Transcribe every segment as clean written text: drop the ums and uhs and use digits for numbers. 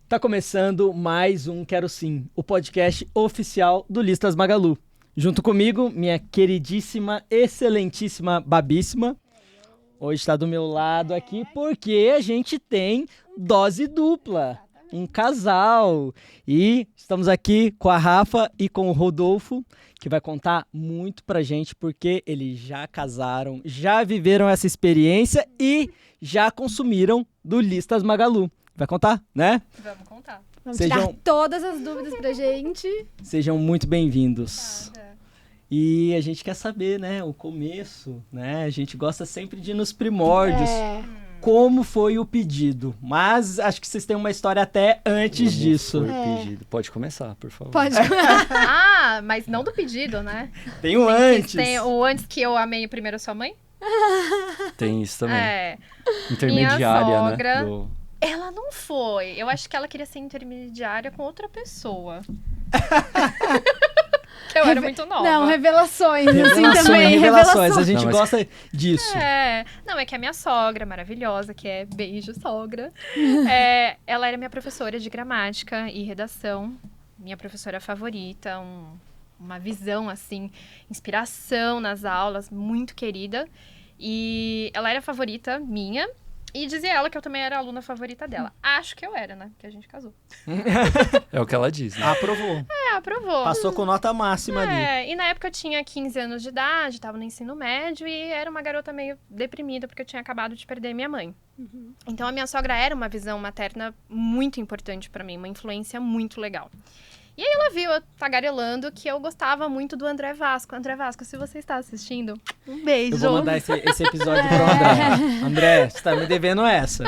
Tá começando mais um Quero Sim, o podcast oficial do Listas Magalu. Junto comigo, minha queridíssima, excelentíssima Babíssima. Hoje está do meu lado aqui porque a gente tem dose dupla, um casal. E estamos aqui com a Rafa e com o Rodolfo, que vai contar muito pra gente porque eles já casaram, já viveram essa experiência e já consumiram do Listas Magalu. Vai contar, né? Vamos contar. Vamos tirar todas as dúvidas pra gente. Sejam muito bem-vindos. Obrigada. E a gente quer saber, né, o começo, né? A gente gosta sempre de ir nos primórdios. Como foi o pedido? Mas acho que vocês têm uma história até antes disso. Foi o pedido. Pode começar, por favor. Pode. Ah, mas não do pedido, né? Tem o antes. Tem o antes que eu amei primeiro sua mãe? Tem isso também. É. Intermediária, Minha sogra- né? Ela não foi. Eu acho que ela queria ser intermediária com outra pessoa. Eu era muito nova. Não, revelações, assim Revelações, também. revelações. A gente Não, mas- gosta disso. É, não, é que a minha sogra maravilhosa, que é beijo, sogra, ela era minha professora de gramática e redação, minha professora favorita, uma visão, assim, inspiração nas aulas, muito querida. E ela era favorita minha e dizia ela que eu também era a aluna favorita dela. Acho que eu era, né? Porque a gente casou. É o que ela diz, né? Aprovou. Aprovou. Passou com nota máxima ali. E na época eu tinha 15 anos de idade, tava no ensino médio e era uma garota meio deprimida porque eu tinha acabado de perder minha mãe. Então a minha sogra era uma visão materna muito importante pra mim, uma influência muito legal. E aí ela viu eu tagarelando que eu gostava muito do André Vasco. André Vasco, se você está assistindo, um beijo. Eu vou mandar esse episódio pro André. André, você tá me devendo essa.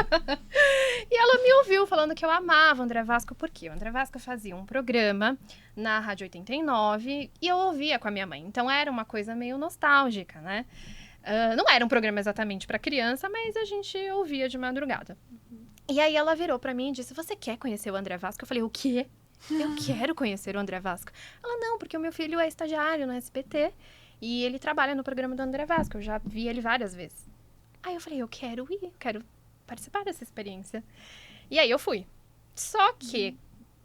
E ela me ouviu falando que eu amava o André Vasco, porque o André Vasco fazia um programa na Rádio 89 e eu ouvia com a minha mãe. Então era uma coisa meio nostálgica, né? Não era um programa exatamente para criança, mas a gente ouvia de madrugada. E aí ela virou para mim e disse, você quer conhecer o André Vasco? Eu falei, o quê? Eu quero conhecer o André Vasco. Ela, não, porque o meu filho é estagiário no SBT e ele trabalha no programa do André Vasco. Eu já vi ele várias vezes. Aí eu falei, eu quero ir, eu quero participar dessa experiência. E aí eu fui. Só que,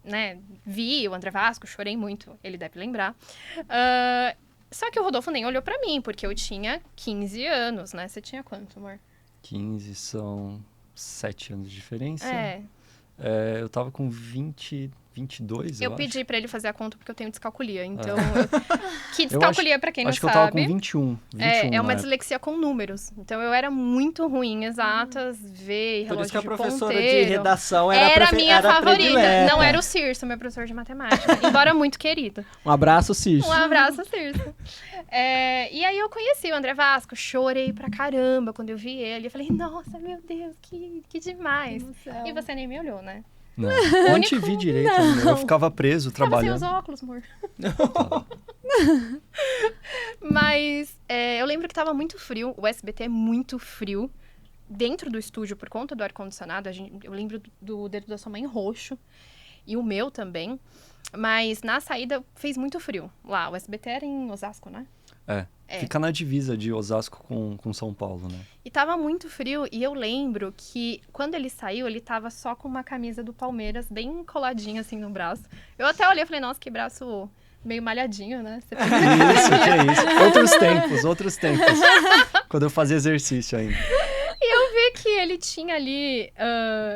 né, vi o André Vasco, chorei muito, ele deve lembrar. Só que o Rodolfo nem olhou pra mim, porque eu tinha 15 anos, né? Você tinha quanto, amor? 15 são 7 anos de diferença. Eu tava com 22, Eu eu pedi acho. pra ele fazer a conta porque eu tenho descalculia, então... Que Eu descalculia, pra quem não Acho que sabe... eu tava com 21. É uma né? dislexia com números. Então eu era muito ruim em exatas, V, Por relógio isso que a de professora ponteiro. de redação Era a minha favorita. predileta. Não era o Cirso, meu professor de matemática. Embora muito querido. Um abraço, Cirso. Um abraço, Cirso. E aí eu conheci o André Vasco, chorei pra caramba quando eu vi ele. Eu falei, nossa, meu Deus, que demais. E você nem me olhou, né? Não, eu não te vi direito ainda. Eu ficava preso, Tava sem trabalhando. os óculos, amor. Mas eu lembro que tava muito frio. O SBT é muito frio. Dentro do estúdio, por conta do ar-condicionado, eu lembro do dedo da sua mãe roxo. E o meu também. Mas na saída fez muito frio lá. O SBT era em Osasco, né? Fica na divisa de Osasco com São Paulo, né? E tava muito frio. E eu lembro que quando ele saiu, ele tava só com uma camisa do Palmeiras bem coladinha assim no braço. Eu até olhei e falei, nossa, que braço meio malhadinho, né? Você fez Isso, que é isso. Outros tempos. Quando eu fazia exercício ainda. E eu vi que ele tinha ali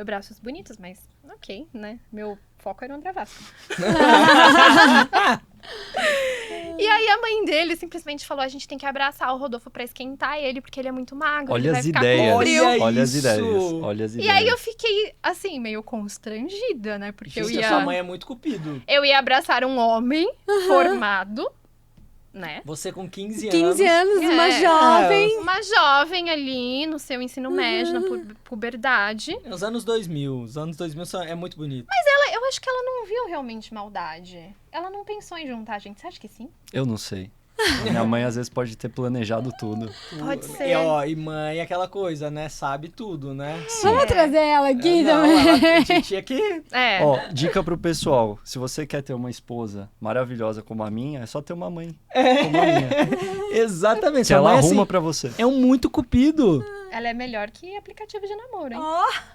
braços bonitos, mas ok, né? Meu foco era o André Vasco. E aí a mãe dele simplesmente falou, a gente tem que abraçar o Rodolfo pra esquentar ele, porque ele é muito magro, ele Olha vai as ficar com ideias. frio. Olha Olha as isso. ideias. Olha as E ideias. aí eu fiquei, assim, meio constrangida, né? Porque Diz eu que a sua mãe é muito cupido. eu ia abraçar um homem formado, né? Você com 15 anos. 15 anos, uma É. jovem. Uma jovem ali no seu ensino médio, na puberdade. Os anos 2000. Os anos 2000 é muito bonito. Eu acho que ela não viu realmente maldade. Ela não pensou em juntar a gente. Você acha que sim? Eu não sei. Minha mãe, às vezes, pode ter planejado tudo. Pode ser. E mãe é aquela coisa, né? Sabe tudo, né? Vamos trazer ela aqui Não, também. a gente tinha que... É. Ó, dica pro pessoal. Se você quer ter uma esposa maravilhosa como a minha, é só ter uma mãe como a minha. Exatamente. Que Sua ela mãe, arruma assim, pra você. é um muito cupido. Ela é melhor que aplicativo de namoro, hein?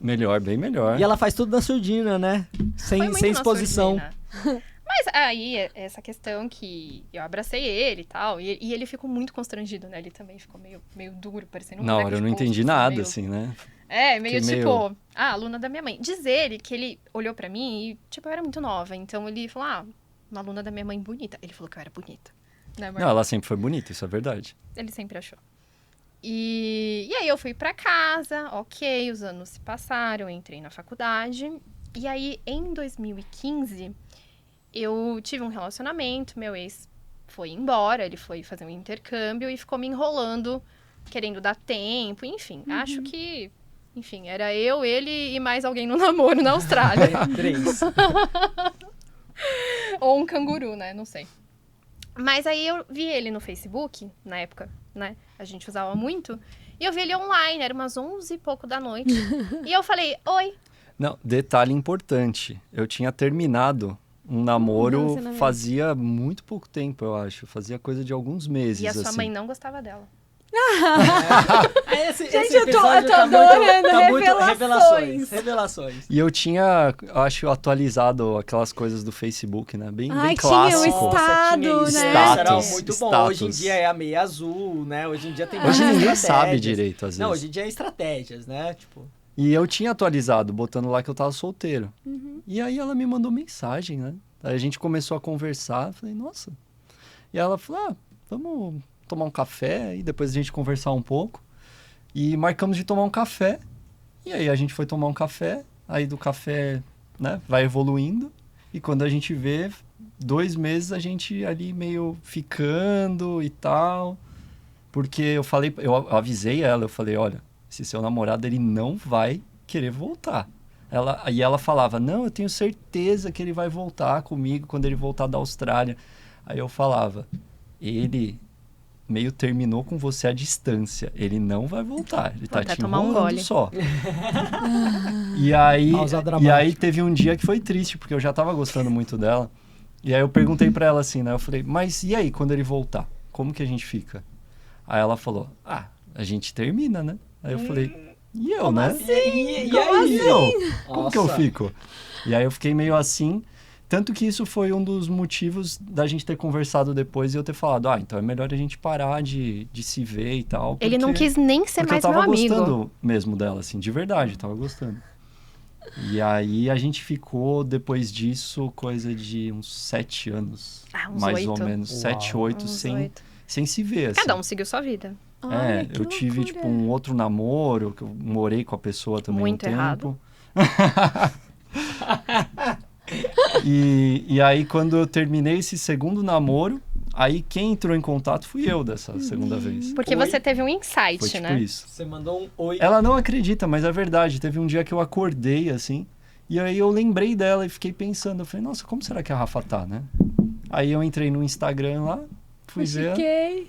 Melhor, bem melhor. E ela faz tudo na surdina, né? Foi muito Sem na exposição. surdina. Mas aí, essa questão que eu abracei ele e tal, e ele ficou muito constrangido, né? Ele também ficou meio duro, parecendo um Na boneco hora eu de não posto, entendi assim, nada, meio- assim, né? Meio Fiquei tipo, aluna da minha mãe. Diz ele que ele olhou pra mim e, tipo, eu era muito nova. Então ele falou, uma aluna da minha mãe bonita. Ele falou que eu era bonita. Né, amor? Não, ela sempre foi bonita, isso é verdade. Ele sempre achou. E aí eu fui pra casa, ok, os anos se passaram, eu entrei na faculdade. E aí, em 2015, eu tive um relacionamento, meu ex foi embora, ele foi fazer um intercâmbio e ficou me enrolando, querendo dar tempo, enfim. Acho que, enfim, era eu, ele e mais alguém no namoro na Austrália. 3. Ou um canguru, né? Não sei. Mas aí eu vi ele no Facebook, na época, né? A gente usava muito. E eu vi ele online, era umas 11 e pouco da noite. E eu falei, oi. Não, detalhe importante. Eu tinha terminado um namoro relacionamento. fazia muito pouco tempo, eu acho. Fazia coisa de alguns meses, E a sua assim. mãe não gostava dela. Gente, eu tô adorando revelações. Revelações. E eu tinha, acho, atualizado aquelas coisas do Facebook, né? Bem, Ai, bem tinha clássico. o estado, tinha isso, né? Era Status, muito bom. status. Hoje em dia é a meia azul, né? Hoje em dia tem Hoje várias ninguém estratégias. sabe direito, às vezes. Não, hoje em dia é estratégias, né? Tipo, E eu tinha atualizado, botando lá que eu tava solteiro. Uhum. E aí ela me mandou mensagem, né? Aí a gente começou a conversar, falei, nossa. E ela falou, vamos tomar um café e depois a gente conversar um pouco. E marcamos de tomar um café. E aí a gente foi tomar um café, aí do café, né, vai evoluindo. E quando a gente vê, 2 meses a gente ali meio ficando e tal. Porque eu avisei ela, eu falei, olha, esse seu namorado, ele não vai querer voltar. E ela falava, não, eu tenho certeza que ele vai voltar comigo quando ele voltar da Austrália. Aí eu falava, ele meio terminou com você à distância, ele não vai voltar, ele tá até te tomar um enrolando gole. só. e aí Pausa dramática. e aí teve um dia que foi triste, porque eu já tava gostando muito dela. E aí eu perguntei pra ela assim, né, eu falei, mas e aí quando ele voltar, como que a gente fica? Aí ela falou, a gente termina, né? Aí eu falei, e eu, né? e E aí? eu? Como que eu Nossa. fico? E aí eu fiquei meio assim. Tanto que isso foi um dos motivos da gente ter conversado depois e eu ter falado, então é melhor a gente parar de se ver e tal. Ele não quis nem ser porque mais eu meu tava amigo. gostando mesmo dela, assim, de verdade, eu tava gostando. E aí a gente ficou, depois disso, coisa de uns 7 anos. Uns mais 8. ou menos, Uau. 7, 8, Uns sem 8. se ver, assim. Cada um seguiu sua vida. Olha, que Eu tive, loucura. tipo, um outro namoro, que eu morei com a pessoa também Muito um tempo. errado. E aí, quando eu terminei esse segundo namoro, aí quem entrou em contato fui eu dessa segunda vez. Porque Oi. você teve um insight, Foi tipo né? isso. Você mandou um oi. Ela não acredita, mas é verdade. Teve um dia que eu acordei, assim, e aí eu lembrei dela e fiquei pensando. Eu falei, nossa, como será que a Rafa tá, né? Aí eu entrei no Instagram lá, fui ver. Chiquei.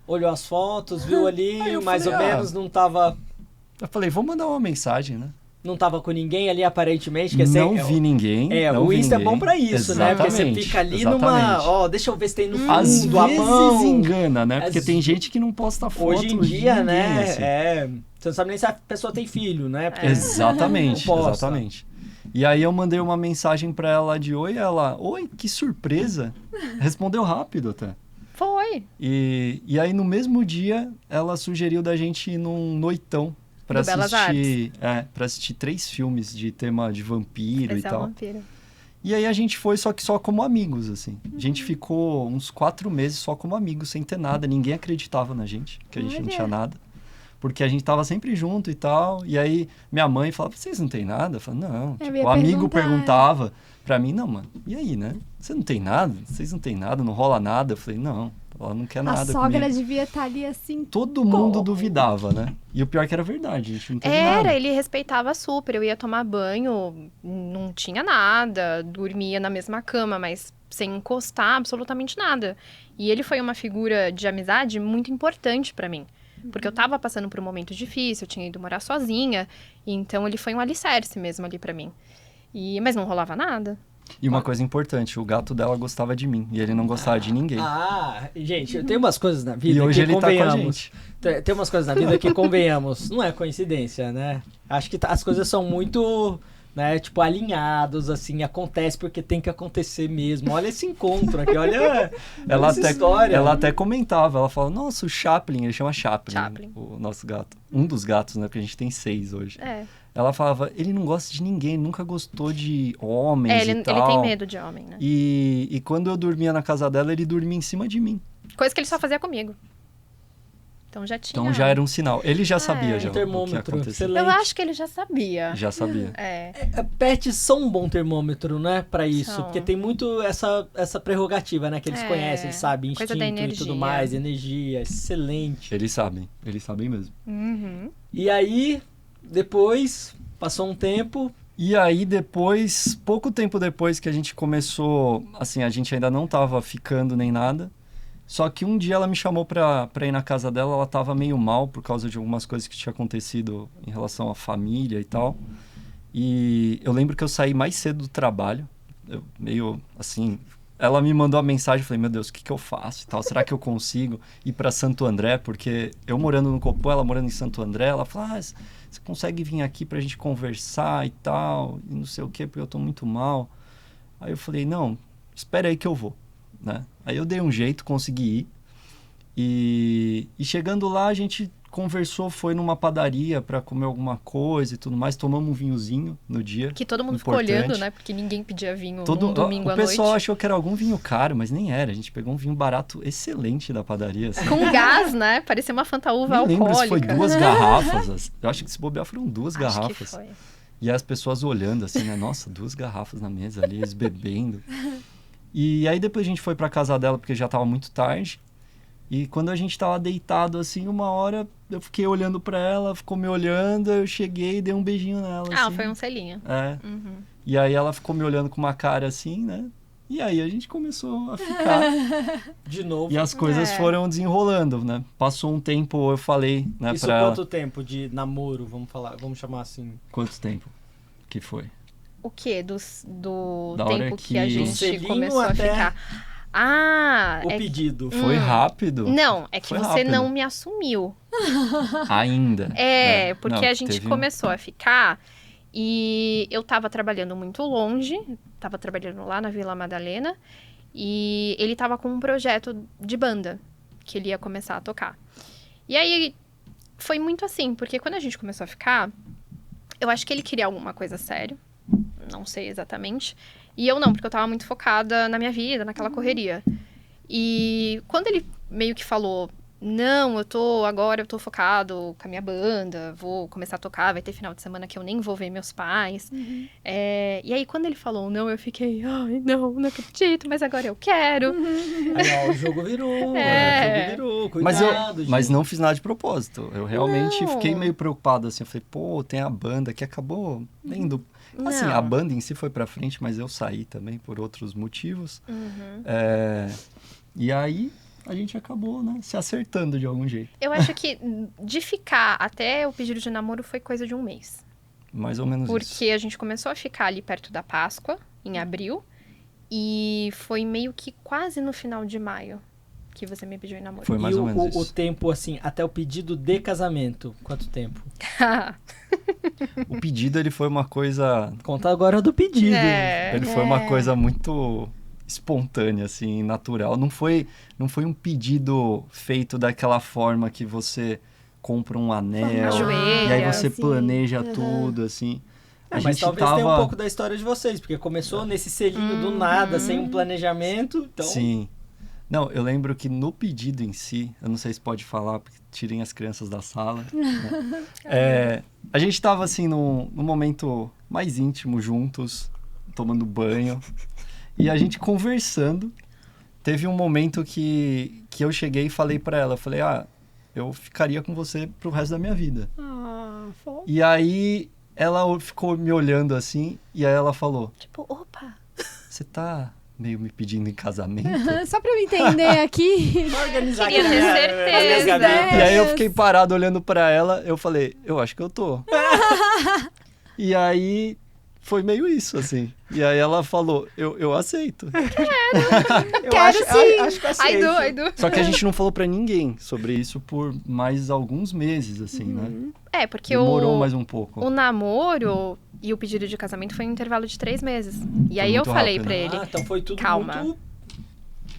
Olhou as fotos, viu ali, Aí eu mais falei, ou menos, não tava vou mandar uma mensagem, né? com ninguém ali, aparentemente. Quer Não dizer, vi ninguém. não o vi Insta é ninguém. bom pra isso, né? Porque você Exatamente, fica ali exatamente. deixa eu ver se tem no fundo, Às a vezes mão. engana, né? Porque Às- tem gente que não posta foto Hoje em de dia, ninguém, né? assim. Você não sabe nem se a pessoa tem filho, né? Porque Exatamente, Não posta. exatamente. E aí eu mandei uma mensagem pra ela de oi, ela, oi, que surpresa. Respondeu rápido até. Foi. E aí no mesmo dia ela sugeriu da gente ir num noitão pra Do Belas assistir, para assistir 3 filmes de tema de vampiro e Esse é o tal. vampiro. E aí a gente foi só que só como amigos, assim. A Uhum. gente ficou uns 4 meses só como amigos, sem ter nada. Ninguém acreditava na gente, que a gente não Olha. tinha nada. Porque a gente tava sempre junto e tal. E aí minha mãe falava, vocês não tem nada? Eu falava, não. Eu Tipo, ia o amigo perguntar. perguntava pra mim, não, mano, e aí, né? Você não tem nada? Vocês não tem nada? Não rola nada? Eu falei, não, Ela não quer A nada sogra comigo. devia estar ali assim. Todo mundo duvidava, né? E o pior que era verdade, a gente não teve Era, nada. ele respeitava super. Eu ia tomar banho, não tinha nada, dormia na mesma cama, mas sem encostar absolutamente nada. E ele foi uma figura de amizade muito importante pra mim. Porque eu tava passando por um momento difícil, eu tinha ido morar sozinha, então ele foi um alicerce mesmo ali pra mim. Mas não rolava nada. E uma coisa importante, o gato dela gostava de mim, e ele não gostava de ninguém. Gente, tem umas coisas na vida E hoje que ele tá com a convenhamos. gente. Tem umas coisas na vida que convenhamos. Não é coincidência, né? Acho que as coisas são muito, né, tipo, alinhados, assim, acontece porque tem que acontecer mesmo. Olha esse encontro aqui, olha essa história. Ela até comentava, ela fala, nossa, o Chaplin, ele chama Chaplin, Chaplin. o nosso gato. Um dos gatos, né, porque a gente tem 6 hoje. É. Ela falava, ele não gosta de ninguém, nunca gostou de homens Ele e tal. ele tem medo de homem, né? E quando eu dormia na casa dela, ele dormia em cima de mim. Coisa que ele só fazia comigo. Então já tinha. Então já era um sinal. Ele já sabia já Um o que termômetro, ia acontecer. Eu excelente. acho que ele já sabia. Já sabia. Pets são um bom termômetro, né, pra isso. São. Porque tem muito essa prerrogativa, né, que eles conhecem, eles sabem, Coisa instinto da e tudo energia. mais, energia, excelente. Eles sabem mesmo. Uhum. E aí, depois, passou um tempo, E aí depois, pouco tempo depois que a gente começou, assim, a gente ainda não tava ficando nem nada. Só que um dia ela me chamou pra ir na casa dela, ela tava meio mal por causa de algumas coisas que tinha acontecido em relação à família e tal. E eu lembro que eu saí mais cedo do trabalho, eu meio assim, ela me mandou a mensagem, eu falei, meu Deus, o que eu faço e tal? Será que eu consigo ir pra Santo André? Porque eu morando no Copom, ela morando em Santo André, ela falou, você consegue vir aqui pra gente conversar e tal, e não sei o quê, porque eu tô muito mal. Aí eu falei, não, espera aí que eu vou, né? Aí eu dei um jeito, consegui ir. E chegando lá, a gente conversou, foi numa padaria pra comer alguma coisa e tudo mais, tomamos um vinhozinho no dia. Que todo mundo Importante. ficou olhando, né? Porque ninguém pedia vinho num domingo à O noite. pessoal achou que era algum vinho caro, mas nem era. A gente pegou um vinho barato excelente da padaria. Assim. Com gás, né? Parecia uma fantaúva Nem lembro se foi alcoólica. 2 garrafas. Eu acho que se bobear foram 2 Acho que garrafas. foi. E as pessoas olhando assim, né? Nossa, 2 garrafas na mesa ali, eles bebendo. E aí depois a gente foi pra casa dela, porque já tava muito tarde. E quando a gente tava deitado assim, uma hora eu fiquei olhando pra ela, ficou me olhando, eu cheguei e dei um beijinho nela. assim. Foi um selinho. É. Uhum. E aí ela ficou me olhando com uma cara assim, né? E aí a gente começou a ficar. de novo. E as coisas foram desenrolando, né? Passou um tempo, eu falei, né, Isso pra ela. quanto tempo de namoro, vamos chamar assim? Quanto tempo que foi? O quê? Do Da hora tempo que- que a Do gente selinho começou a até- ficar. Ah, O é pedido. Foi rápido? Não, é que Foi você rápido. não me assumiu. Ainda. Porque Não, a gente teve um- começou a ficar e eu tava trabalhando muito longe, tava trabalhando lá na Vila Madalena, e ele tava com um projeto de banda que ele ia começar a tocar. E aí foi muito assim, porque quando a gente começou a ficar, eu acho que ele queria alguma coisa séria, não sei exatamente, e eu não, porque eu tava muito focada na minha vida, naquela correria. E quando ele meio que falou, não, agora eu tô focado com a minha banda, vou começar a tocar, vai ter final de semana que eu nem vou ver meus pais. E aí, quando ele falou não, eu fiquei, ai, não acredito, mas agora eu quero. Aí, ó, o jogo virou, É. o jogo virou, Mas, cuidado, mas gente. não fiz nada de propósito. Eu realmente Não. fiquei meio preocupado, assim. Eu falei, pô, tem a banda que acabou indo... Assim, Não. a banda em si foi pra frente, mas eu saí também por outros motivos. Uhum. E aí, a gente acabou, né, se acertando de algum jeito. Eu acho que de ficar até o pedido de namoro foi coisa de um mês. Mais ou menos isso. Porque a gente começou a ficar ali perto da Páscoa, em abril, e foi meio que quase no final de maio que você me pediu em namoro. Foi mais E ou menos o isso. tempo, assim, até o pedido de casamento, quanto tempo? O pedido, ele foi uma coisa... Conta agora do pedido. Ele foi uma coisa muito espontânea, assim, natural. Não foi um pedido feito daquela forma que você compra um anel, Ajoelha, e aí você assim. planeja tudo, assim. A Mas gente talvez tenha um tava... pouco da história de vocês, porque começou nesse selinho do nada, sem um planejamento, então... Sim. Não, eu lembro que no pedido em si, eu não sei se pode falar, porque tirem as crianças da sala. Né? A gente tava, assim, num momento mais íntimo, juntos, tomando banho, e a gente conversando, teve um momento que eu cheguei e falei pra ela, eu falei, eu ficaria com você pro resto da minha vida. Fofo. E aí ela ficou me olhando assim, e aí ela falou, Tipo, opa. você tá meio me pedindo em casamento? Só pra eu entender aqui. Organizar Queria ter certeza. E aí eu fiquei parado olhando pra ela, eu falei, eu acho que eu tô. E aí foi meio isso, assim. E aí ela falou, eu aceito. Quero sim. Acho que eu aceito. I do. Só que a gente não falou pra ninguém sobre isso por mais alguns meses, assim, né? É, porque Demorou mais um pouco. o namoro e o pedido de casamento foi um intervalo de 3 meses. E aí eu muito falei rápido. pra ele, Então foi tudo Calma. muito...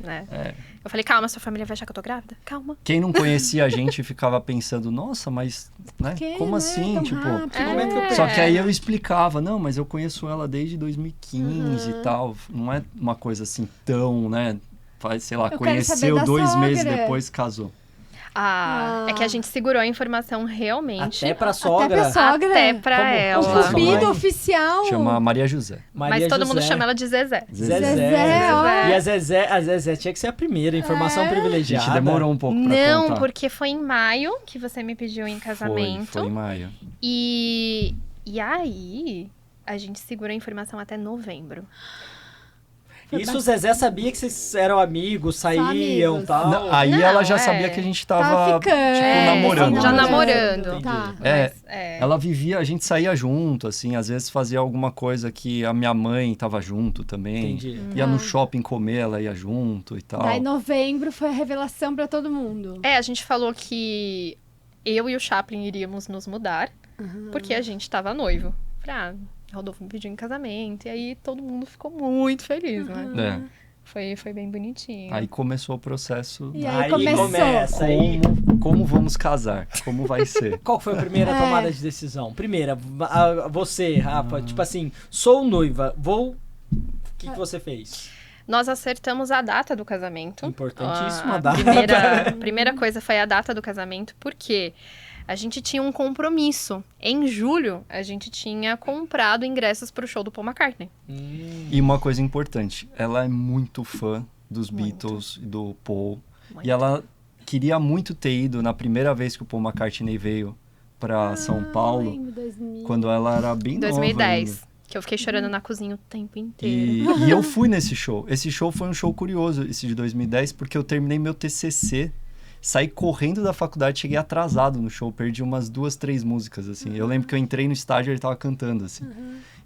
né? É. Eu falei, calma, sua família vai achar que eu tô grávida? Calma. Quem não conhecia a gente ficava pensando, nossa, mas, né? Que, Como né? assim? Tão Tipo, rápido. Que momento que eu só que aí eu explicava, não, mas eu conheço ela desde 2015 e tal. Não é uma coisa assim tão, né? Faz, sei lá, Eu quero saber conheceu da 2 meses sogra. depois casou. É que a gente segurou a informação realmente. Até pra sogra. Até pra sogra. Até pra Como- ela. como chama? Cupido Mãe. oficial. Chama Maria José. Maria Mas todo mundo José. chama ela de Zezé. Zezé, ó. E a Zezé tinha que ser a primeira, informação A privilegiada. gente demorou um pouco pra Não, contar. porque foi em maio que você me pediu em casamento. Foi em maio. E aí, a gente segurou a informação até novembro. Isso o Zezé sabia que vocês eram amigos, saíam amigos. e tal. Não, aí Não, ela já é. sabia que a gente Tava tava, ficando. tipo, namorando. Já né? namorando. Entendi. Tá. É, Mas, ela vivia, a gente saía junto, assim, às vezes fazia alguma coisa que a minha mãe tava junto também. Entendi. Ia no shopping comer, ela ia junto e tal. Daí novembro foi a revelação pra todo mundo. a gente falou que eu e o Chaplin iríamos nos mudar, porque a gente tava noivo. Rodolfo me pediu em casamento, e aí todo mundo ficou muito feliz, né? É. Foi bem bonitinho. Aí começou o processo. E aí Aí começou. começa. Aí, Como vamos casar? Como vai ser? qual foi a primeira tomada de decisão? Primeira, você, Rafa, tipo assim, sou noiva, vou... O que você fez? Nós acertamos a data do casamento. Importantíssima a data. primeira coisa foi a data do casamento, porque a gente tinha um compromisso. Em julho, a gente tinha comprado ingressos pro show do Paul McCartney. E uma coisa importante, ela é muito fã dos Muito. Beatles e do Paul. Muito. E ela queria muito ter ido na primeira vez que o Paul McCartney veio para São Paulo, Lembro, 2000. quando ela era bem nova 2010. ainda. Que eu fiquei chorando na cozinha o tempo inteiro. E eu fui nesse show. Esse show foi um show curioso, esse de 2010, porque eu terminei meu TCC, saí correndo da faculdade, cheguei atrasado no show, perdi umas 2, 3 músicas, assim. Eu lembro que eu entrei no estágio e ele tava cantando, assim.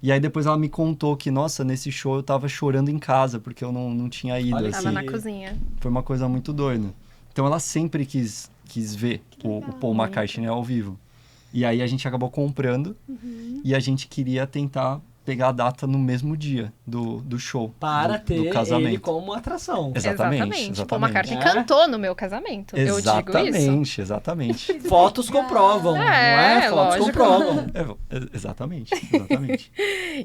E aí depois ela me contou que, nossa, nesse show eu tava chorando em casa, porque eu não tinha ido, Olha, assim. Tava na cozinha. Foi uma coisa muito doida. Então ela sempre quis ver o Paul McCartney ao vivo. E aí a gente acabou comprando e a gente queria tentar pegar a data no mesmo dia do show. Para do ter casamento. ele como atração. Exatamente. Paul McCartney É. cantou no meu casamento. Eu digo isso. Exatamente. Fotos comprovam, não é? Fotos lógico. comprovam. Exatamente.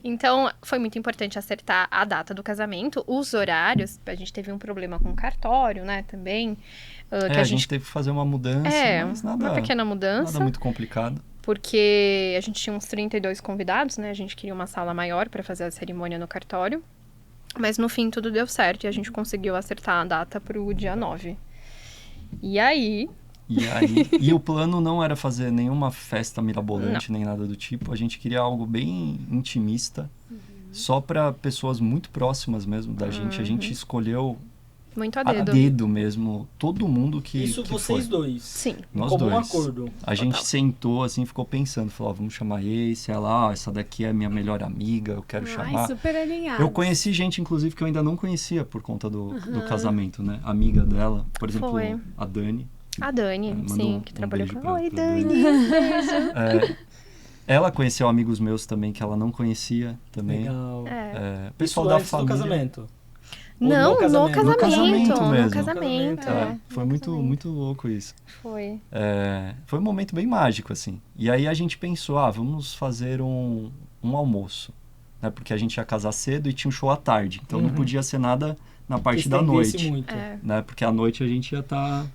Então, foi muito importante acertar a data do casamento, os horários. A gente teve um problema com o cartório, né, também. Que a gente teve que fazer uma mudança, mas uma nada pequena mudança. muito complicado. Porque a gente tinha uns 32 convidados, né? A gente queria uma sala maior para fazer a cerimônia no cartório. Mas no fim tudo deu certo e a gente conseguiu acertar a data pro dia 9. E aí... E o plano não era fazer nenhuma festa mirabolante, nem nada do tipo. A gente queria algo bem intimista, só para pessoas muito próximas mesmo da gente. A gente escolheu Muito a a dedo. dedo mesmo, todo mundo que Isso que vocês foi. dois. Sim. Nós como um dois. acordo. A gente sentou assim, ficou pensando, falou, vamos chamar esse, ela, essa daqui é minha melhor amiga, eu quero Ai, chamar. super alinhado. Eu conheci gente, inclusive, que eu ainda não conhecia por conta do casamento, né? Amiga dela, por exemplo, Foi. a Dani. A Dani, Manda sim, que trabalhou beijo com... pra Oi, Dani. Dani. Ela conheceu amigos meus também que ela não conhecia também. Legal. Pessoal Isso da antes do família. casamento. Não, Ou no casamento. No casamento mesmo. No casamento. Foi muito louco isso. Foi. Foi um momento bem mágico, assim. E aí a gente pensou, vamos fazer um almoço. Né? Porque a gente ia casar cedo e tinha um show à tarde. Então não podia ser nada na parte da Estendesse noite. muito. Né? Porque à noite a gente ia estar...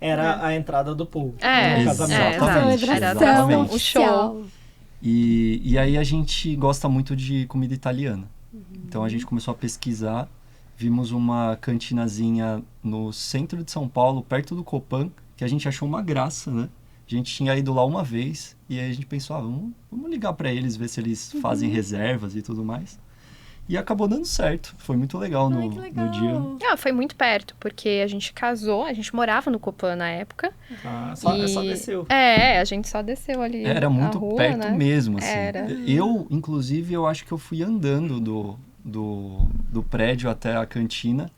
Era a entrada do pool. É, no casamento. exatamente. Era a Celebração atração, o oficial. show. E aí a gente gosta muito de comida italiana. Então a gente começou a pesquisar, vimos uma cantinazinha no centro de São Paulo, perto do Copan, que a gente achou uma graça, né? A gente tinha ido lá uma vez e aí a gente pensou, vamos ligar para eles, ver se eles fazem reservas e tudo mais. E acabou dando certo. Foi muito legal no dia. Foi muito perto, porque a gente casou, a gente morava no Copan na época. Só desceu. A gente só desceu ali. Era muito rua, perto, né? mesmo, assim. Era. Inclusive, eu acho que eu fui andando do prédio até a cantina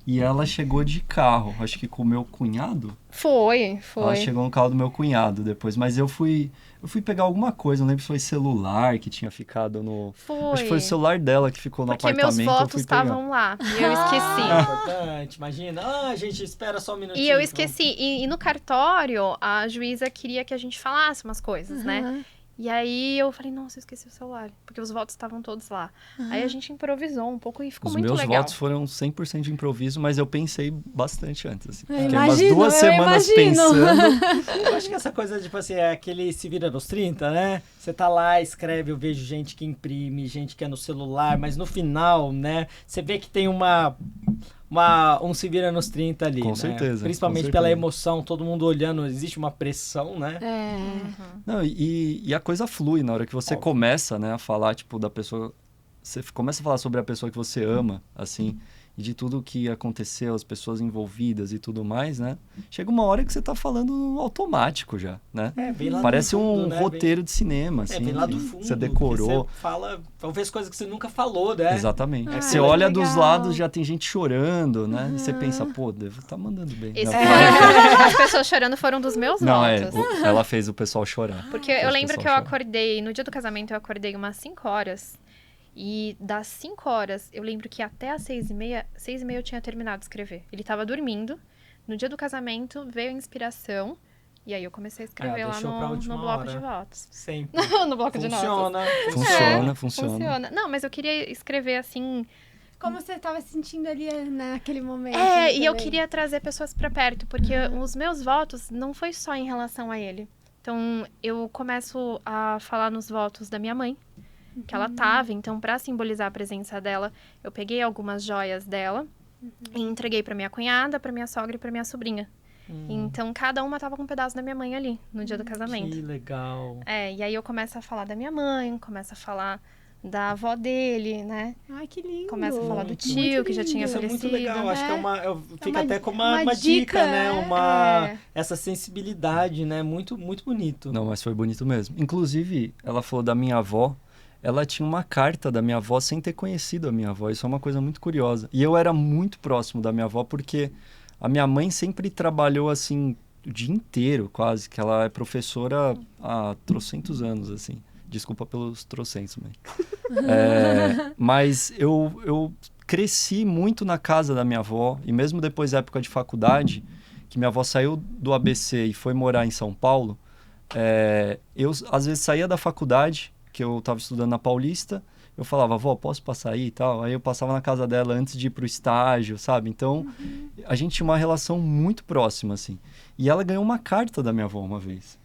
e ela chegou de carro, acho que com o meu cunhado. Foi. Ela chegou no carro do meu cunhado depois, mas eu fui pegar alguma coisa, não lembro se foi celular que tinha ficado no... Foi. Acho que foi o celular dela que ficou no apartamento. Porque meus votos estavam lá e eu esqueci. Importante, imagina. A gente espera só um minutinho. E eu esqueci. E no cartório, a juíza queria que a gente falasse umas coisas, né? E aí eu falei, nossa, eu esqueci o celular. Porque os votos estavam todos lá. Aí a gente improvisou um pouco e ficou muito legal. Os meus votos foram 100% de improviso, mas eu pensei bastante antes. Assim. Fiquei imagino, umas 2 semanas pensando. Eu acho que essa coisa, tipo assim, é aquele se vira nos 30, né? Você tá lá, escreve, eu vejo gente que imprime, gente que é no celular, mas no final, né? Você vê que tem um se vira nos 30 ali, com né? certeza. Principalmente pela emoção, todo mundo olhando, existe uma pressão, né? Não, e a coisa flui na hora que você começa, né, a falar, tipo, da pessoa... Você começa a falar sobre a pessoa que você ama, assim, e de tudo que aconteceu, as pessoas envolvidas e tudo mais, né? Chega uma hora que você tá falando automático já, né? Bem lá Parece do fundo, um né? roteiro de cinema, assim. Bem lá do fundo. Você decorou. Você fala, talvez coisas que você nunca falou, né? Exatamente. Ah, você olha dos lados, já tem gente chorando, né? E você pensa, pô, devo estar mandando bem. As pessoas chorando foram dos meus votos. Ela fez o pessoal chorar. Porque eu lembro que eu acordei, no dia do casamento eu acordei umas 5 horas. E das 5 horas, eu lembro que até as 6h30 eu tinha terminado de escrever. Ele tava dormindo. No dia do casamento, veio a inspiração. E aí eu comecei a escrever lá no bloco de votos. Sempre. No bloco de notas. Funciona. Não, mas eu queria escrever assim... Como você estava se sentindo ali naquele momento. E eu queria trazer pessoas pra perto. Porque os meus votos não foi só em relação a ele. Então, eu começo a falar nos votos da minha mãe. Que ela tava, então pra simbolizar a presença dela, eu peguei algumas joias dela e entreguei pra minha cunhada, pra minha sogra e pra minha sobrinha. Então cada uma tava com um pedaço da minha mãe ali, no dia do casamento. Que legal. E aí eu começo a falar da minha mãe, começo a falar da avó dele, né? Ai, que lindo. Começo a falar do tio, que já tinha Isso falecido. É muito legal, acho que fica até como uma dica, né? Essa sensibilidade, né? Muito, muito bonito. Não, mas foi bonito mesmo. Inclusive, ela falou da minha avó. Ela tinha uma carta da minha avó sem ter conhecido a minha avó. Isso é uma coisa muito curiosa. E eu era muito próximo da minha avó porque a minha mãe sempre trabalhou assim o dia inteiro, quase. Que ela é professora há trocentos anos, assim. Desculpa pelos trocentos, mãe. Mas eu cresci muito na casa da minha avó. E mesmo depois da época de faculdade, que minha avó saiu do ABC e foi morar em São Paulo, eu às vezes saía da faculdade... que eu estava estudando na Paulista, eu falava, vó, posso passar aí e tal? Aí eu passava na casa dela antes de ir pro estágio, sabe? Então, a gente tinha uma relação muito próxima, assim. E ela ganhou uma carta da minha avó uma vez.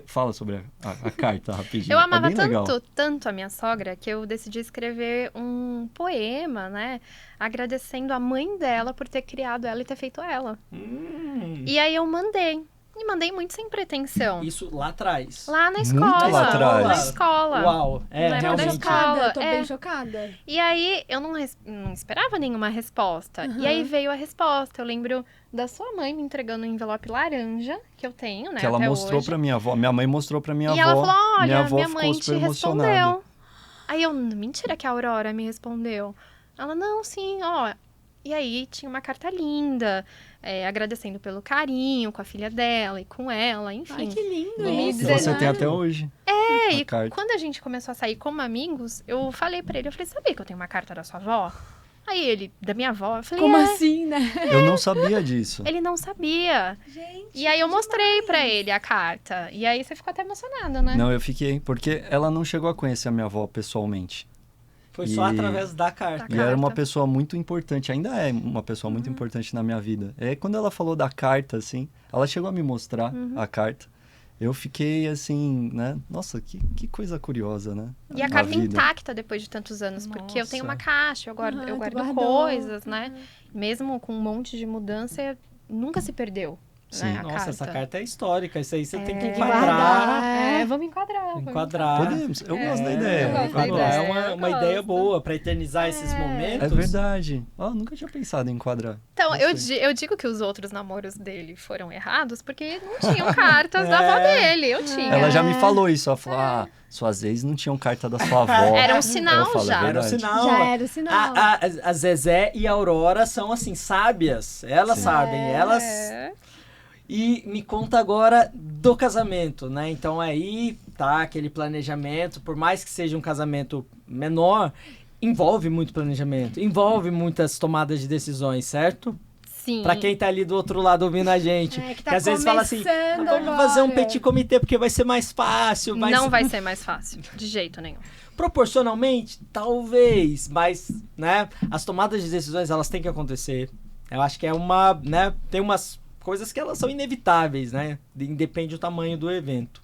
Fala sobre a carta rapidinho. Eu amava tanto a minha sogra que eu decidi escrever um poema, né? Agradecendo a mãe dela por ter criado ela e ter feito ela. E aí eu mandei. E mandei muito sem pretensão. Isso lá atrás. Lá na escola. Muito lá atrás. Na escola. Uau. Realmente. Eu tô bem chocada. E aí, eu não esperava nenhuma resposta. E aí veio a resposta. Eu lembro da sua mãe me entregando um envelope laranja, que eu tenho, né? Que ela mostrou pra minha avó. Minha mãe mostrou pra minha avó. E ela falou, olha, minha mãe te respondeu. Aí eu, mentira que a Aurora me respondeu. Ela, não, sim, ó. E aí tinha uma carta linda, agradecendo pelo carinho com a filha dela e com ela, enfim. Ai, que lindo. Nossa, você tem até hoje. E quando a gente começou a sair como amigos, eu falei pra ele, eu falei, sabia que eu tenho uma carta da sua avó? Aí ele, da minha avó, eu falei, como assim, né? Eu não sabia disso. Ele não sabia. Gente, e aí eu mostrei pra ele a carta. E aí você ficou até emocionado, né? Não, eu fiquei, porque ela não chegou a conhecer a minha avó pessoalmente. Foi só através da carta. E era uma pessoa muito importante, ainda é uma pessoa muito importante na minha vida. Quando ela falou da carta, assim, ela chegou a me mostrar a carta. eu fiquei assim, né? Nossa, que coisa curiosa, né? E a Na carta vida. intacta depois de tantos anos, porque eu tenho uma Nossa. caixa, eu guardo, Ah, eu tu guardo guardou. coisas, né? Mesmo com um monte de mudança, nunca se perdeu. Sim. Né, a Nossa, essa carta. carta é histórica. Isso aí você tem que É. enquadrar. Guardar. Vamos enquadrar. vamos Enquadrar. Podemos, eu gosto da eu ideia. gosto da Enquadrar ideia, é uma eu ideia gosto. boa pra eternizar esses momentos. É verdade. Nunca tinha pensado em enquadrar. Então, eu Gostei. digo que os outros namoros dele foram errados porque não tinham cartas da avó É. dele. Eu tinha. Ela já me falou isso. Ela falou, suas ex não tinham carta da sua avó. Era um Eu sinal falo, já. Era um verdade. sinal. Já era o sinal. A Zezé e a Aurora são, assim, sábias. Elas Sim. sabem. Elas... É. E me conta agora do casamento, né? Então aí tá aquele planejamento, por mais que seja um casamento menor, envolve muito planejamento, envolve muitas tomadas de decisões, certo? Sim. Pra quem tá ali do outro lado ouvindo a gente. É, que tá às vezes fala assim, começando vamos agora." fazer um petit comité porque vai ser mais fácil. Mas Não vai ser mais fácil, de jeito nenhum. proporcionalmente, talvez, mas, né, as tomadas de decisões, elas têm que acontecer. Eu acho que é uma, né, tem umas coisas que elas são inevitáveis, né, independe do tamanho do evento.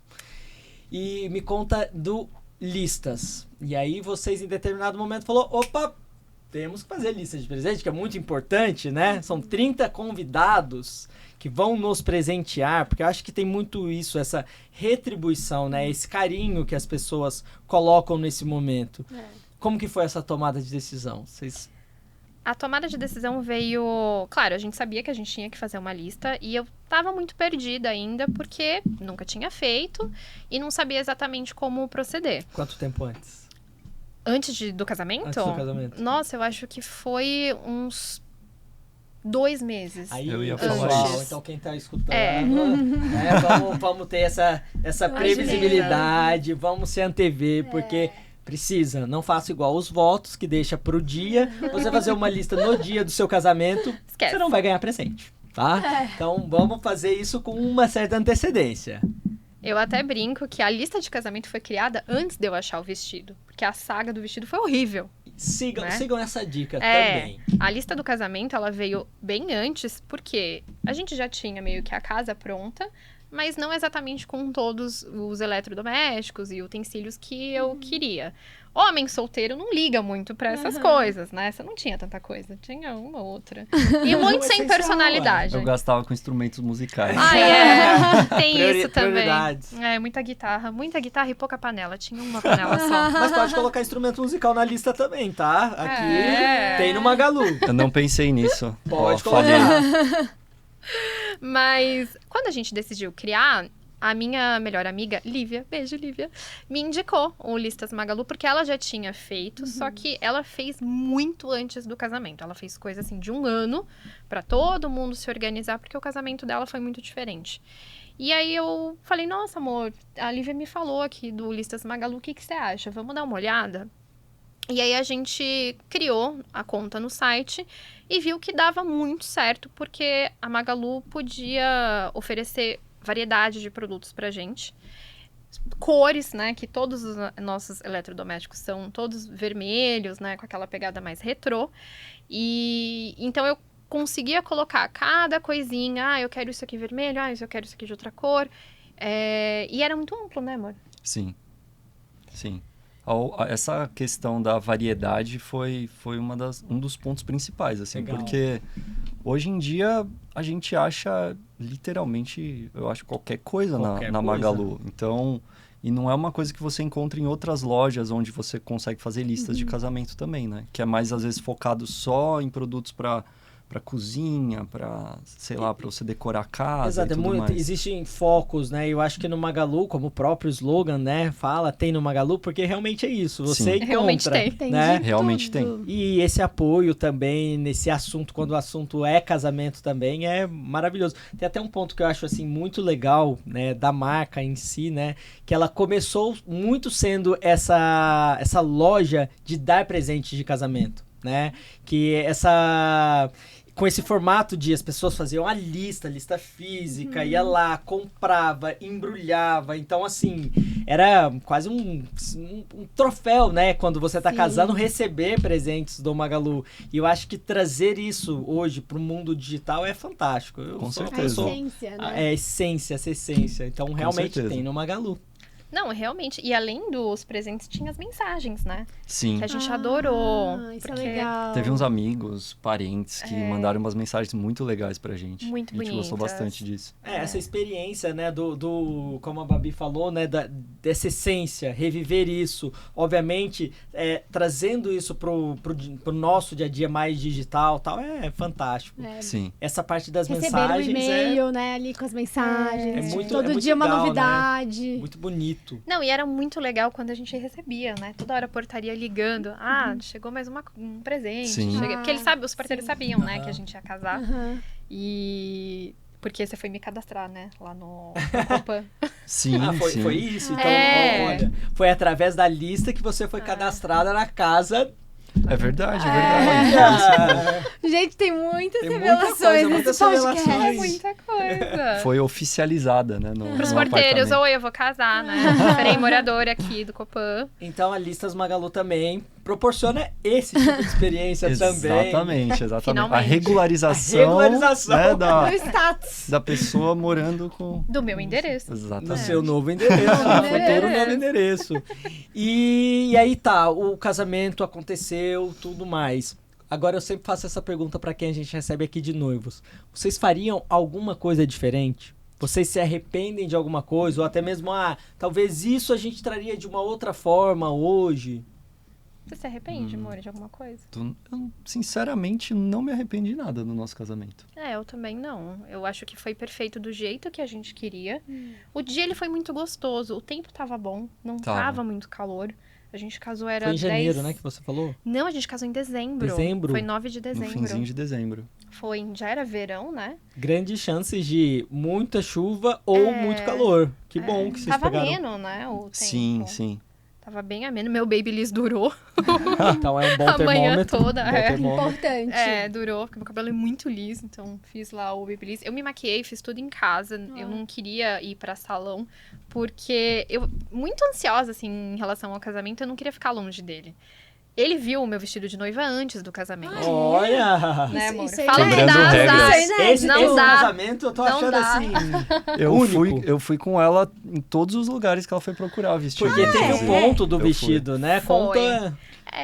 E me conta do listas. E aí vocês, em determinado momento, falou, opa, temos que fazer lista de presente, que é muito importante, né? São 30 convidados que vão nos presentear, porque eu acho que tem muito isso, essa retribuição, né? Esse carinho que as pessoas colocam nesse momento. Como que foi essa tomada de decisão? Vocês... A tomada de decisão veio... Claro, a gente sabia que a gente tinha que fazer uma lista e eu tava muito perdida ainda porque nunca tinha feito e não sabia exatamente como proceder. Quanto tempo antes? Do casamento? Antes do casamento. Nossa, eu acho que foi uns 2 meses. Aí, Eu ia pessoal, falar isso. então quem tá escutando, É. né, vamos ter essa previsibilidade, vamos se antever, porque precisa. Não faça igual os votos, que deixa pro dia. Você fazer uma lista no dia do seu casamento, Esquece. você não vai ganhar presente, tá? Então vamos fazer isso com uma certa antecedência. Eu até brinco que a lista de casamento foi criada antes de eu achar o vestido. Porque a saga do vestido foi horrível. Sigam, Né? sigam essa dica É, também. a lista do casamento, ela veio bem antes, porque a gente já tinha meio que a casa pronta, mas não exatamente com todos os eletrodomésticos e utensílios que eu queria. Homem solteiro não liga muito pra essas coisas, né? Você não tinha tanta coisa, tinha uma outra. E muito sem essencial, personalidade. Eu gastava com instrumentos musicais. Tem isso também. Prioridades. É, muita guitarra e pouca panela. Tinha uma panela só. Mas pode colocar instrumento musical na lista também, tá? Aqui É. tem no Magalu. Eu não pensei nisso. Pode Ó, falhei. colocar. Mas quando a gente decidiu criar, a minha melhor amiga, Lívia, beijo Lívia, me indicou o Listas Magalu, porque ela já tinha feito, só que ela fez muito antes do casamento. Ela fez coisa assim de 1 ano, pra todo mundo se organizar, porque o casamento dela foi muito diferente. E aí eu falei, nossa amor, a Lívia me falou aqui do Listas Magalu, o que você acha? Vamos dar uma olhada? E aí a gente criou a conta no site e viu que dava muito certo, porque a Magalu podia oferecer variedade de produtos pra gente. Cores, né, que todos os nossos eletrodomésticos são todos vermelhos, né, com aquela pegada mais retrô. E então eu conseguia colocar cada coisinha, eu quero isso aqui vermelho, eu quero isso aqui de outra cor. E era muito amplo, né, amor? Sim. Sim. Essa questão da variedade foi um dos pontos principais, assim, Legal. porque hoje em dia a gente acha literalmente, eu acho, qualquer coisa Qualquer na coisa. Magalu. Então, e não é uma coisa que você encontra em outras lojas onde você consegue fazer listas de casamento também, né? Que é mais, às vezes, focado só em produtos para cozinha, para, sei lá, para você decorar a casa Exato, e tudo mais. existem focos, né? Eu acho que no Magalu, como o próprio slogan, né, fala, tem no Magalu, porque realmente é isso. Você Sim. encontra, Realmente tem. Tem né? de Realmente tudo. E esse apoio também nesse assunto, quando o assunto é casamento também, é maravilhoso. Tem até um ponto que eu acho assim muito legal, né, da marca em si, né, que ela começou muito sendo essa loja de dar presente de casamento, né? Que com esse formato de as pessoas faziam a lista física, ia lá, comprava, embrulhava. Então, assim, era quase um troféu, né? Quando você tá casando, receber presentes do Magalu. E eu acho que trazer isso hoje pro mundo digital é fantástico. Com certeza. A essência, né? É a essência, essa essência. Então, realmente certeza. tem no Magalu. Não, realmente. E além dos presentes, tinha as mensagens, né? Sim. Que a gente adorou. Isso porque é legal. Teve uns amigos, parentes que mandaram umas mensagens muito legais pra gente. Muito A gente gostou bonitas. bastante disso. Essa experiência, né, como a Babi falou, né, dessa essência, reviver isso, obviamente, trazendo isso pro nosso dia a dia mais digital, tal, é fantástico. Sim. Essa parte das Receber um mensagens e-mail, né, ali com as mensagens. muito- Todo é muito dia uma legal, né? novidade. muito bonito. Não, e era muito legal quando a gente recebia, né? Toda hora a portaria ligando. Ah, chegou mais um presente. Sim. Porque eles os parceiros sabiam, né, que a gente ia casar. Aham. E... Porque você foi me cadastrar, né? Lá no Copan. Sim, Foi sim. isso, então, É. olha, foi através da lista que você foi cadastrada na casa. É verdade, é verdade. Gente, tem muitas Tem muita revelações coisa, nesse muitas podcast. revelações. Muita coisa. Foi oficializada, né? No, Pros no porteiros, apartamento. oi, eu vou casar, né? Serei moradora aqui do Copan. Então a Listas Magalu também proporciona esse tipo de experiência também. Exatamente. A Finalmente. regularização, A regularização. né, No status. da pessoa morando com... Do meu endereço. No Exatamente. seu novo endereço, no futuro novo endereço. E aí tá, o casamento aconteceu, tudo mais. Agora eu sempre faço essa pergunta pra quem a gente recebe aqui de noivos. Vocês fariam alguma coisa diferente? Vocês se arrependem de alguma coisa? Ou até mesmo, talvez isso a gente traria de uma outra forma hoje? Você se arrepende, amor, de alguma coisa? Eu, sinceramente, não me arrependi de nada do nosso casamento. Eu também não. Eu acho que foi perfeito do jeito que a gente queria. O dia ele foi muito gostoso. O tempo tava bom. Não tava muito calor. A gente casou, era Foi em janeiro, 10... né, que você falou? Não, a gente casou em dezembro. Dezembro? Foi 9 de No dezembro. finzinho de dezembro. Já era verão, né? Grandes chances de muita chuva ou muito calor. Que bom que vocês Tava pegaram. ameno, né, o tempo. Sim, sim. Tava bem ameno. Meu Babyliss durou. Então é um bom A manhã termômetro. toda, bom é. termômetro. Importante. Durou, porque meu cabelo é muito liso, então fiz lá o Babyliss. Eu me maquiei, fiz tudo em casa. Eu não queria ir pra salão, porque eu, muito ansiosa, assim, em relação ao casamento, eu não queria ficar longe dele. Ele viu o meu vestido de noiva antes do casamento. Olha! Né, amor? Isso aí Fala que Quebrando dá regras. azar. Esse Não dá. casamento eu tô Não achando dá. assim. Eu único. fui com ela em todos os lugares que ela foi procurar o vestido. Porque teve o ponto do Eu fui. vestido, né? Foi. Conta.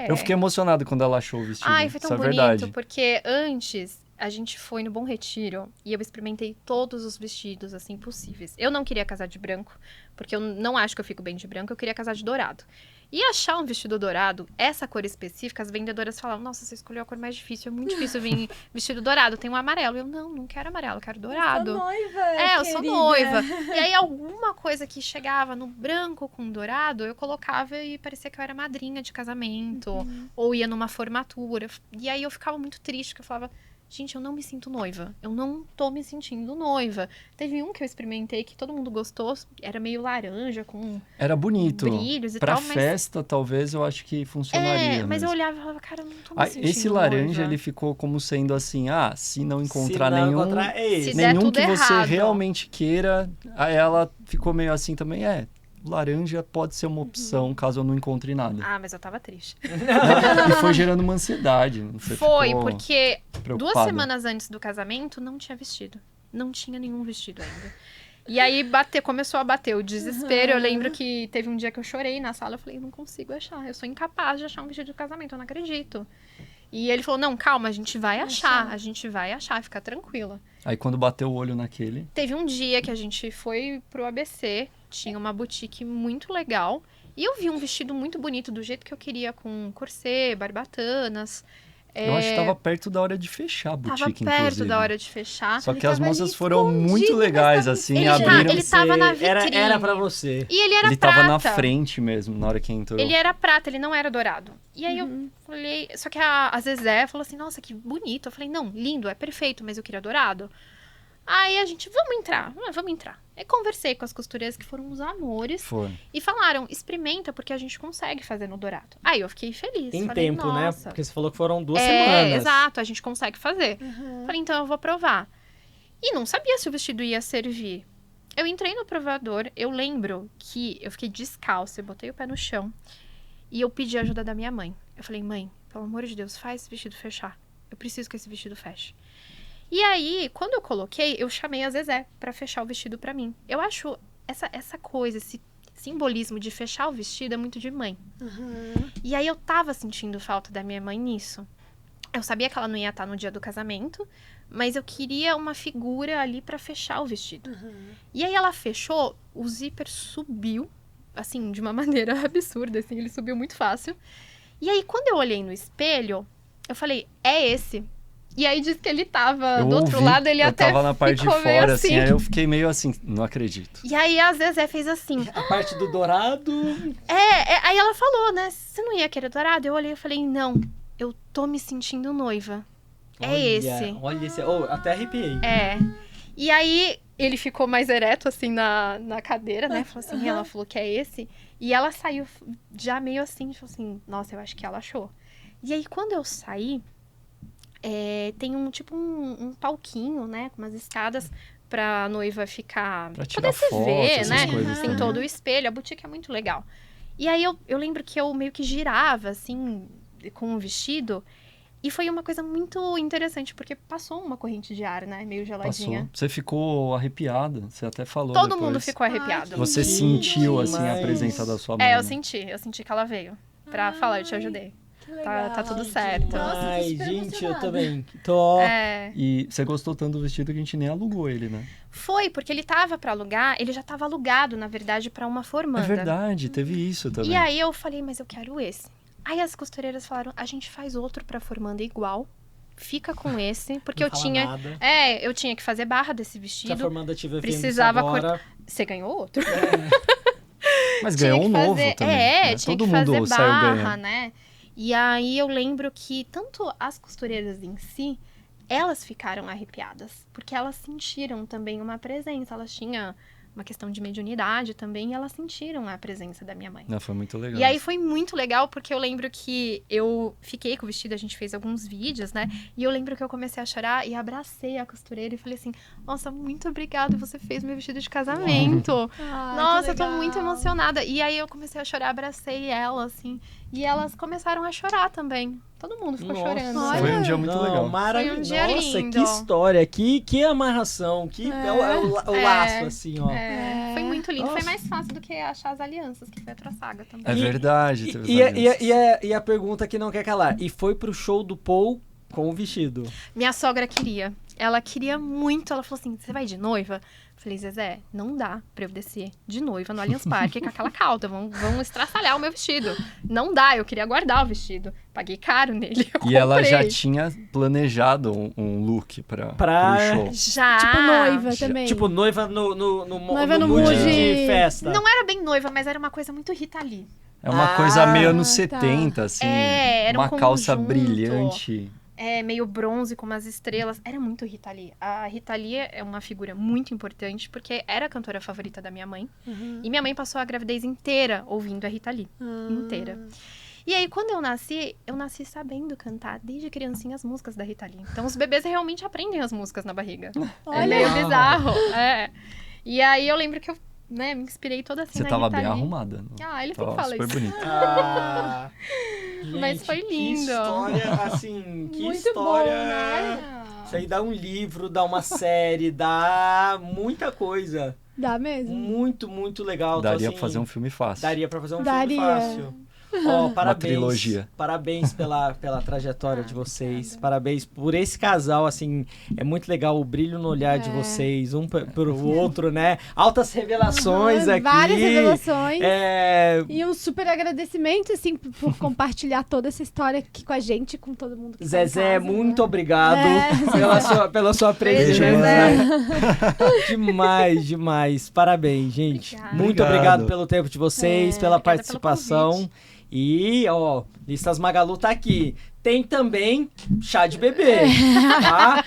Eu fiquei emocionado quando ela achou o vestido. Ai, foi tão Isso é bonito, verdade. porque antes a gente foi no Bom Retiro e eu experimentei todos os vestidos, assim, possíveis. Eu não queria casar de branco, porque eu não acho que eu fico bem de branco, eu queria casar de dourado. E achar um vestido dourado, essa cor específica, as vendedoras falavam, nossa, você escolheu a cor mais difícil, é muito difícil vir vestido dourado, tem um amarelo. Eu, não quero amarelo, eu quero dourado. Eu sou noiva, Eu sou noiva. E aí, alguma coisa que chegava no branco com dourado, eu colocava e parecia que eu era madrinha de casamento. Ou ia numa formatura. E aí, eu ficava muito triste, porque eu falava, gente, eu não me sinto noiva. Eu não tô me sentindo noiva. Teve um que eu experimentei que todo mundo gostou. Era meio laranja, com Era bonito. brilhos e Pra tal. Mas, festa, talvez, eu acho que funcionaria. mas eu mesmo. olhava e falava, cara, eu não tô me sentindo Esse laranja, noiva. ele ficou como sendo assim, se não encontrar Se não nenhum... encontrar, é esse. Se der Nenhum tudo que você errado. realmente queira. Aí ela ficou meio assim também. Laranja pode ser uma opção caso eu não encontre nada. Mas eu tava triste. E foi gerando uma ansiedade. Você Foi, ficou porque preocupada. 2 semanas antes do casamento, não tinha vestido. Não tinha nenhum vestido ainda. E aí começou a bater o desespero. Eu lembro que teve um dia que eu chorei na sala. Eu falei, não consigo achar. Eu sou incapaz de achar um vestido de casamento, eu não acredito. E ele falou, não, calma, a gente vai achar. A gente vai achar, fica tranquila. Aí quando bateu o olho naquele... Teve um dia que a gente foi pro ABC, tinha uma boutique muito legal. E eu vi um vestido muito bonito, do jeito que eu queria, com corset, barbatanas. Eu acho que tava perto da hora de fechar a Tava boutique, perto inclusive. da hora de fechar. Só que Ele as tava moças ali foram muito escondido, legais, mas assim, ele abriram... ele tava na Era vitrine. pra você. E ele era Ele prata. tava na frente mesmo, na hora que entrou. Ele era prata, ele não era dourado. E aí eu falei... Só que a Zezé falou assim, nossa, que bonito. Eu falei, não, lindo, é perfeito, mas eu queria dourado. Aí a gente, vamos entrar. Aí conversei com as costureiras que foram uns amores. Foi. E falaram, experimenta, porque a gente consegue fazer no dourado. Aí eu fiquei feliz. Em falei, tempo, né? nossa. Porque você falou que foram 2 semanas. Exato, a gente consegue fazer. Falei, então eu vou provar. E não sabia se o vestido ia servir. Eu entrei no provador, eu lembro que eu fiquei descalça, eu botei o pé no chão. E eu pedi ajuda da minha mãe. Eu falei, mãe, pelo amor de Deus, faz esse vestido fechar. Eu preciso que esse vestido feche. E aí, quando eu coloquei, eu chamei a Zezé pra fechar o vestido pra mim. Eu acho essa coisa, esse simbolismo de fechar o vestido é muito de mãe. E aí eu tava sentindo falta da minha mãe nisso. Eu sabia que ela não ia estar no dia do casamento, mas eu queria uma figura ali pra fechar o vestido. E aí ela fechou, o zíper subiu, assim, de uma maneira absurda, assim, ele subiu muito fácil. E aí, quando eu olhei no espelho, eu falei, é esse. E aí disse que ele tava do outro lado, ele até tava na parte de ficou meio fora, assim. aí eu fiquei meio assim, não acredito. E aí a Zezé fez assim. A parte do dourado... Aí ela falou, né, você não ia querer dourado? Eu olhei e falei, não, eu tô me sentindo noiva. Esse. Olha esse. Oh, até arrepiei. E aí ele ficou mais ereto, assim, na cadeira, né? Falou assim, ela falou que é esse. E ela saiu já meio assim, tipo assim, nossa, eu acho que ela achou. E aí, quando eu saí, tem um palquinho, né? Com umas escadas pra noiva ficar... Pra tirar poder se foto, ver, essas né? coisas Tem também. todo o espelho, a boutique é muito legal. E aí, eu lembro que eu meio que girava, assim, com o vestido... E foi uma coisa muito interessante, porque passou uma corrente de ar, né? Meio geladinha. Passou. Você ficou arrepiada, você até falou Todo depois. mundo ficou arrepiado. Você Que sentiu, assim, a demais. presença da sua mãe. Eu senti que ela veio pra falar, eu te ajudei. Que legal. Tá tudo certo. Nossa, tô Ai, super gente, eu emocionada. também. Tô... E você gostou tanto do vestido que a gente nem alugou ele, né? Foi, porque ele tava pra alugar, ele já tava alugado, na verdade, pra uma formanda. É verdade, teve isso também. E aí eu falei, mas eu quero esse. Aí as costureiras falaram, a gente faz outro pra formanda igual, fica com esse, porque Não fala nada. eu tinha que fazer barra desse Se a vestido. formanda tiver vendo isso Precisava agora... Você ganhou outro? Mas Tinha ganhou que um novo fazer- também. né? tinha Todo que mundo fazer saiu barra, ganhando. né? E aí eu lembro que tanto as costureiras em si, elas ficaram arrepiadas, porque elas sentiram também uma presença, elas tinham uma questão de mediunidade também, e elas sentiram a presença da minha mãe. Não, foi muito legal. E aí foi muito legal, porque eu lembro que eu fiquei com o vestido, a gente fez alguns vídeos, né? E eu lembro que eu comecei a chorar e abracei a costureira e falei assim, nossa, muito obrigada, você fez meu vestido de casamento. Ai, Nossa, que eu tô legal. muito emocionada. E aí eu comecei a chorar, abracei ela, assim. E elas começaram a chorar também. Todo mundo ficou Nossa. chorando. Olha. Foi um dia muito Não, legal. maravilhoso. Foi um dia Nossa, lindo. que história, que amarração, que é o laço, assim, ó. Foi muito lindo. Foi Nossa. mais fácil do que achar as alianças, que foi outra saga também. É verdade. teve E, as alianças. e a pergunta que não quer calar, e foi pro show do Paul com o vestido? Minha sogra queria. Ela queria muito. Ela falou assim, você vai de noiva? Eu falei, Zezé, não dá pra eu descer de noiva no Allianz Parque com aquela cauda. Vão estraçalhar o meu vestido. Não dá, eu queria guardar o vestido. Paguei caro nele. Eu E ela comprei. já tinha planejado um look pro show. Já. Tipo noiva Já- também. Tipo, noiva no Noiva no mood mood. de festa. Não era bem noiva, mas era uma coisa muito Rita Lee. É uma Ah, coisa meio anos tá. 70, assim. Era um uma calça conjunto. brilhante. Meio bronze com umas estrelas. Era muito Rita Lee. A Rita Lee é uma figura muito importante, porque era a cantora favorita da minha mãe. Uhum. E minha mãe passou a gravidez inteira ouvindo a Rita Lee. Inteira. E aí, quando eu nasci sabendo cantar, desde criancinha, as músicas da Rita Lee. Então, os bebês realmente aprendem as músicas na barriga. É Olha. meio bizarro. E aí, eu lembro que eu me inspirei toda assim Você na tava Rita bem Lee. arrumada. Não? Ah, ele sempre Tava fala super isso. bonita. Ah, Mas gente, foi Que lindo. história, assim, que Muito história. bom, né? Isso aí dá um livro, dá uma série, dá muita coisa. Dá mesmo? Muito, muito legal. Então, Daria assim, pra fazer um filme fácil. Daria pra fazer um Daria. filme fácil. Ó, parabéns. trilogia. Parabéns pela trajetória de vocês. Parabéns por esse casal, assim, é muito legal o brilho no olhar de vocês, um pro outro, né? Altas revelações aqui. Várias revelações. É, E um super agradecimento, assim, por compartilhar toda essa história aqui com a gente, com todo mundo que tá em Zezé, casa, muito né? obrigado pela sua Beijo, presença. Zezé. Demais. Parabéns, gente. Obrigada. Muito obrigado Obrigado. pelo tempo de vocês, pela Obrigada pelo participação. convite. E, ó, Listas Magalu tá aqui. Tem também chá de bebê, tá?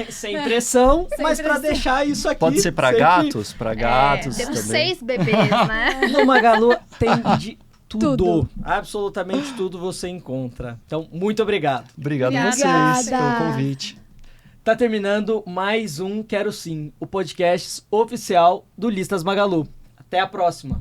Sem pressão, mas pra deixar isso aqui... Pode ser pra sempre- gatos? Pra gatos Temos também. 6 bebês, né? No Magalu tem de tudo. Tudo. Absolutamente tudo você encontra. Então, muito obrigado. Obrigado a Obrigada. vocês pelo convite. Tá terminando mais um Quero Sim, o podcast oficial do Listas Magalu. Até a próxima.